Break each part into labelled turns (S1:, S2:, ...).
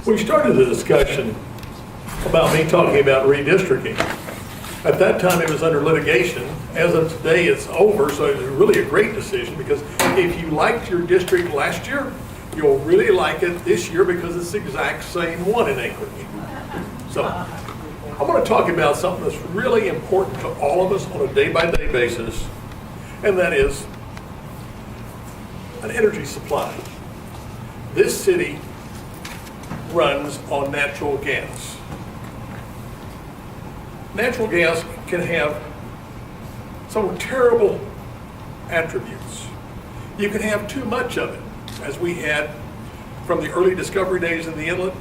S1: We started the discussion about me talking about redistricting. At that time, it was under litigation. As of today, it's over, so it's really a great decision because if you liked your district last year, you'll really like it this year because it's the exact same one in Anchorage. So I'm going to talk about something that's really important to all of us on a day-by-day basis, and that is an energy supply. This city runs on natural gas. Natural gas can have some terrible attributes. You can have too much of it, as we had from the early discovery days in the inlet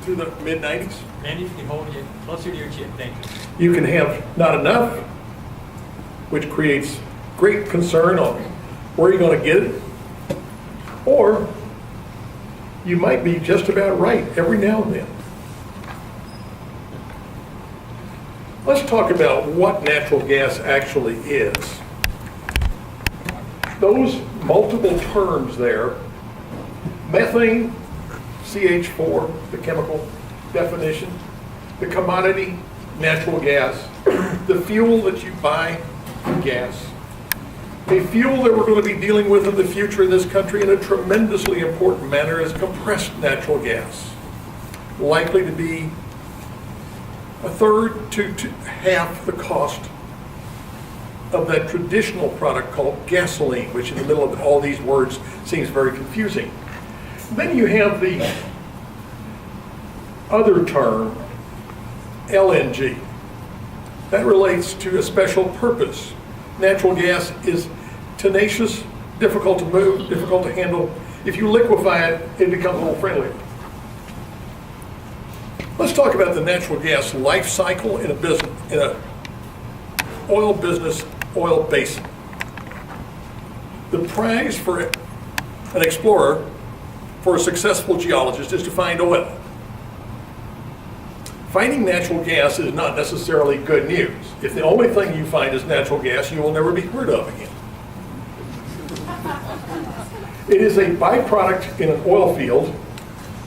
S1: through the mid-90s.
S2: Randy, if you can hold it closer to your chin, thank you.
S1: You can have not enough, which creates great concern on where you're going to get it, or you might be just about right every now and then. Let's talk about what natural gas actually is. Those multiple terms there, methane, CH4, the chemical definition, the commodity, natural gas, the fuel that you buy, gas, a fuel that we're going to be dealing with in the future in this country in a tremendously important manner is compressed natural gas, likely to be a third to half the cost of that traditional product called gasoline, which in the middle of all these words seems very confusing. Then you have the other term, LNG. That relates to a special purpose. Natural gas is tenacious, difficult to move, difficult to handle. If you liquefy it, it becomes a little friendlier. Let's talk about the natural gas life cycle in a oil business, oil basin. The prize for an explorer, for a successful geologist, is to find oil. Finding natural gas is not necessarily good news. If the only thing you find is natural gas, you will never be heard of again. It is a byproduct in an oil field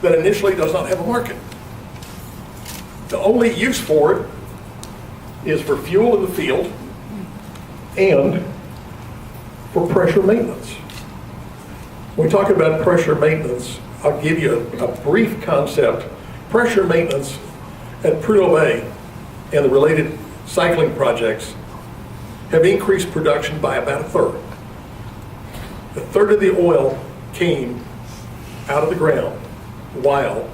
S1: that initially does not have a market. The only use for it is for fuel in the field and for pressure maintenance. When we talk about pressure maintenance, I'll give you a brief concept. Pressure maintenance at Prudhoe Bay and the related cycling projects have increased production by about a third. A third of the oil came out of the ground while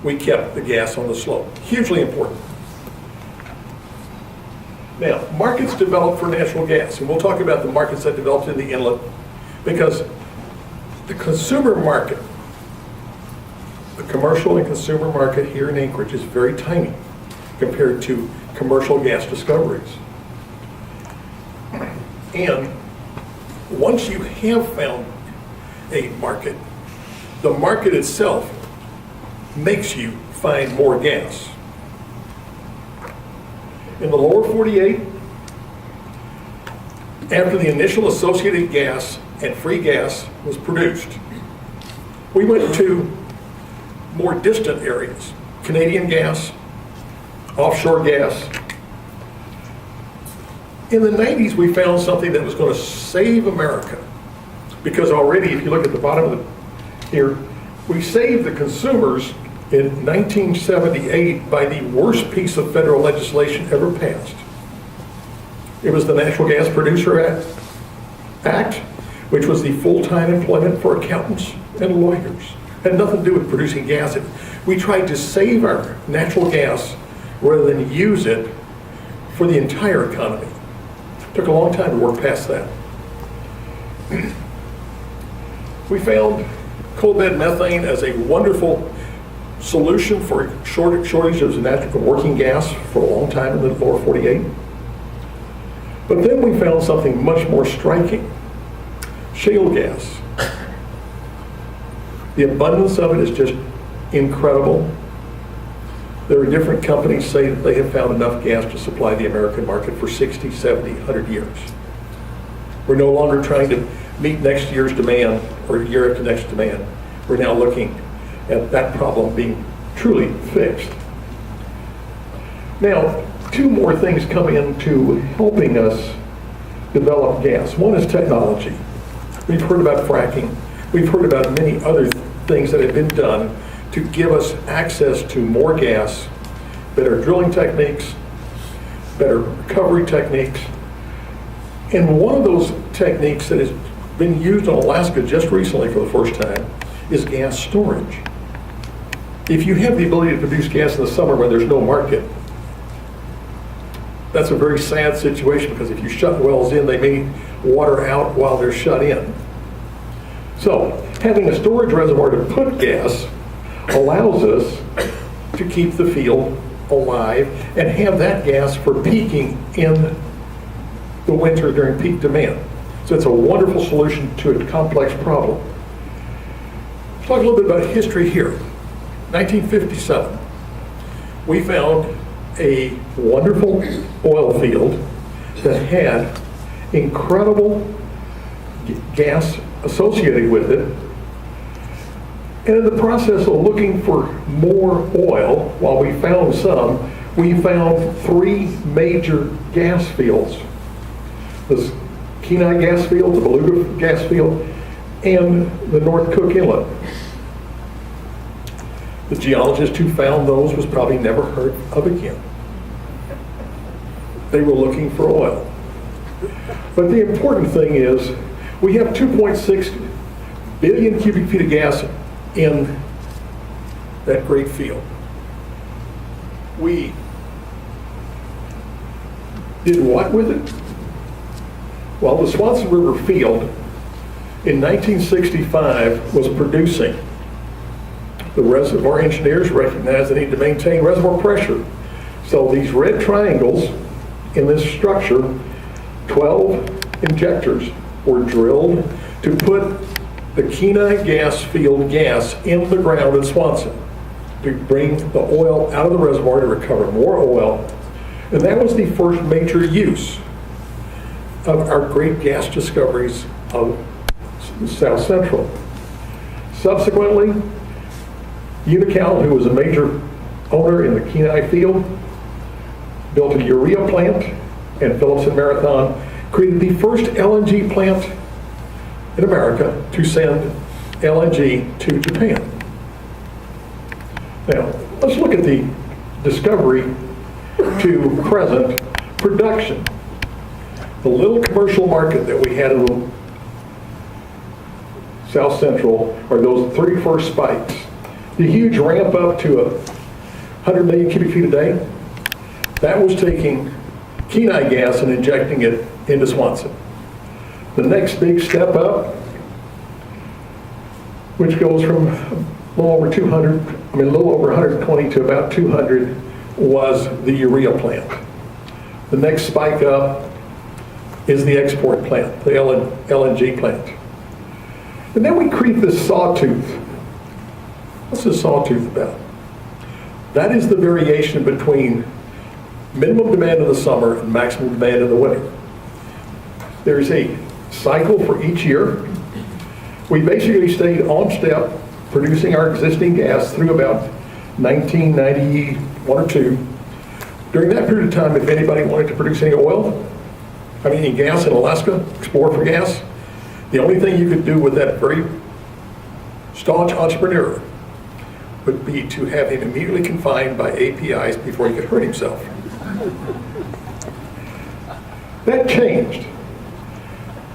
S1: we kept the gas on the slope. Hugely important. Now, markets developed for natural gas, and we'll talk about the markets that developed in the inlet, because the consumer market, the commercial and consumer market here in Anchorage is very tiny compared to commercial gas discoveries. And once you have found a market, the market itself makes you find more gas. In the lower 48, after the initial associated gas and free gas was produced, we went to more distant areas, Canadian gas, offshore gas. In the 90s, we found something that was going to save America, because already, if you look at the bottom of here, we saved the consumers in 1978 by the worst piece of federal legislation ever passed. It was the Natural Gas Producer Act, which was the full-time employment for accountants and lawyers. Had nothing to do with producing gas. We tried to save our natural gas rather than use it for the entire economy. It took a long time to work past that. We found coal bed methane as a wonderful solution for shortage of natural working gas for a long time in the lower 48. But then we found something much more striking. Shale gas. The abundance of it is just incredible. There are different companies say that they have found enough gas to supply the American market for 60, 70, 100 years. We're no longer trying to meet next year's demand or year after next demand. We're now looking and that problem being truly fixed. Now, two more things come into helping us develop gas. One is technology. We've heard about fracking. We've heard about many other things that have been done to give us access to more gas, better drilling techniques, better recovery techniques. And one of those techniques that has been used in Alaska just recently for the first time is gas storage. If you have the ability to produce gas in the summer when there's no market, that's a very sad situation, because if you shut wells in, they may water out while they're shut in. So having a storage reservoir to put gas allows us to keep the field alive and have that gas for peaking in the winter during peak demand. So it's a wonderful solution to a complex problem. Let's talk a little bit about history here. 1957, we found a wonderful oil field that had incredible gas associated with it. And in the process of looking for more oil, while we found some, we found three major gas fields. The Kenai gas field, the Beluga gas field, and the North Cook Inlet. The geologist who found those was probably never heard of again. They were looking for oil. But the important thing is, we have 2.6 billion cubic feet of gas in that great field. We did what with it? Well, the Swanson River field in 1965 was producing. The reservoir engineers recognized the need to maintain reservoir pressure. So these red triangles in this structure, 12 injectors were drilled to put the Kenai gas field gas in the ground in Swanson to bring the oil out of the reservoir to recover more oil. And that was the first major use of our great gas discoveries of South Central. Subsequently, Unocal, who was a major owner in the Kenai field, built a urea plant, and Phillips and Marathon created the first LNG plant in America to send LNG to Japan. Now, let's look at the discovery to present production. The little commercial market that we had in South Central are those three first spikes. The huge ramp up to 100 million cubic feet a day, that was taking Kenai gas and injecting it into Swanson. The next big step up, which goes from a little over 120 to about 200, was the urea plant. The next spike up is the export plant, the LNG plant. And then we create this sawtooth. What's this sawtooth about? That is the variation between minimum demand in the summer and maximum demand in the winter. There's a cycle for each year. We basically stayed on step, producing our existing gas through about 1991 or 2. During that period of time, if anybody wanted to produce any gas in Alaska, explore for gas, the only thing you could do with that very staunch entrepreneur would be to have him immediately confined by APIs before he could hurt himself. That changed.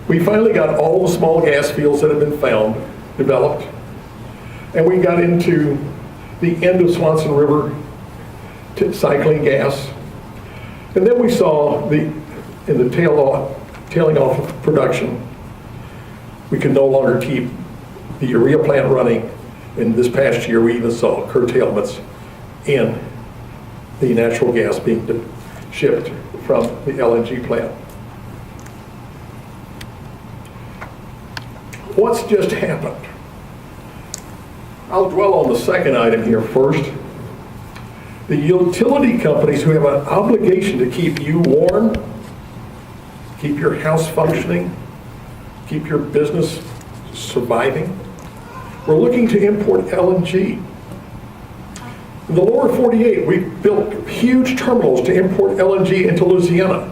S1: We finally got all the small gas fields that had been found developed, and we got into the end of Swanson River cycling gas. And then we saw in the tailing off of production, we could no longer keep the urea plant running. And this past year, we even saw curtailments in the natural gas being shipped from the LNG plant. What's just happened? I'll dwell on the second item here first. The utility companies who have an obligation to keep you warm, keep your house functioning, keep your business surviving, We're looking to import LNG. In the lower 48, we've built huge terminals to import LNG into Louisiana.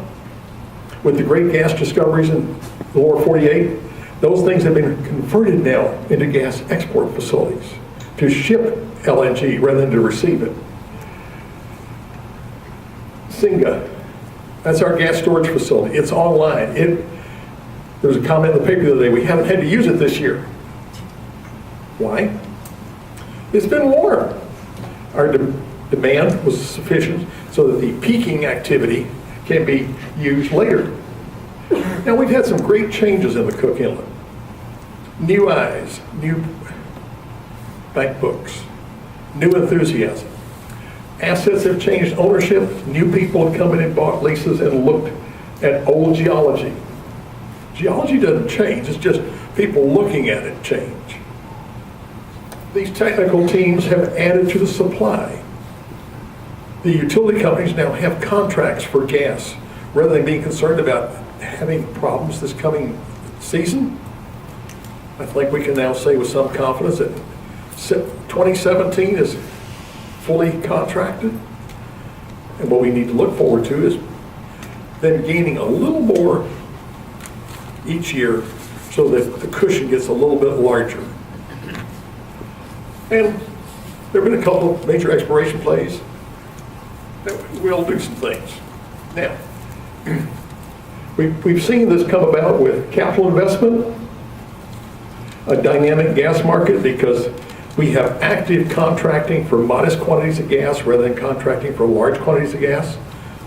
S1: With the great gas discoveries in the lower 48, those things have been converted now into gas export facilities to ship LNG rather than to receive it. Singa, that's our gas storage facility. It's online. There was a comment in the paper the other day, we haven't had to use it this year. Why? It's been warm. Our demand was sufficient so that the peaking activity can be used later. Now, we've had some great changes in the Cook Inlet. New eyes, new bank books, new enthusiasm. Assets have changed ownership. New people have come in and bought leases and looked at old geology. Geology doesn't change, it's just people looking at it change. These technical teams have added to the supply. The utility companies now have contracts for gas rather than being concerned about having problems this coming season. I think we can now say with some confidence that 2017 is fully contracted. And what we need to look forward to is then gaining a little more each year so that the cushion gets a little bit larger. And there have been a couple of major exploration plays that we'll do some things. Now, we've seen this come about with capital investment, a dynamic gas market, because we have active contracting for modest quantities of gas rather than contracting for large quantities of gas.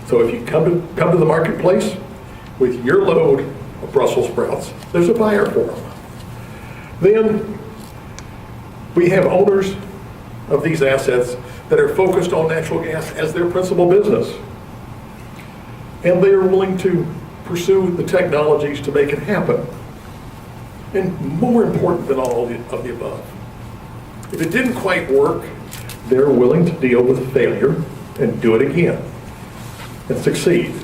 S1: So if you come to the marketplace with your load of Brussels sprouts, there's a buyer for them. Then we have owners of these assets that are focused on natural gas as their principal business. And they are willing to pursue the technologies to make it happen. And more important than all of the above, if it didn't quite work, they're willing to deal with failure and do it again and succeed.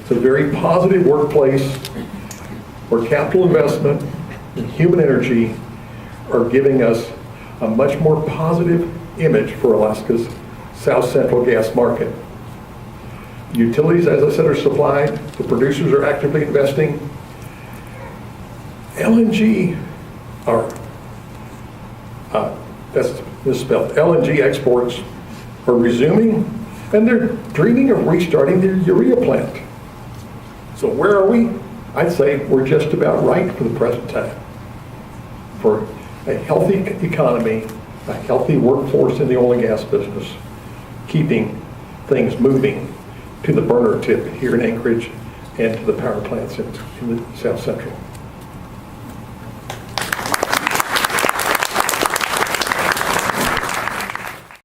S1: It's a very positive workplace where capital investment and human energy are giving us a much more positive image for Alaska's South Central gas market. Utilities, as I said, are supplied. The producers are actively investing. LNG, that's misspelled. LNG exports are resuming, and they're dreaming of restarting their urea plant. So where are we? I'd say we're just about right for the present time. For a healthy economy, a healthy workforce in the oil and gas business, keeping things moving to the burner tip here in Anchorage and to the power plants in the South Central.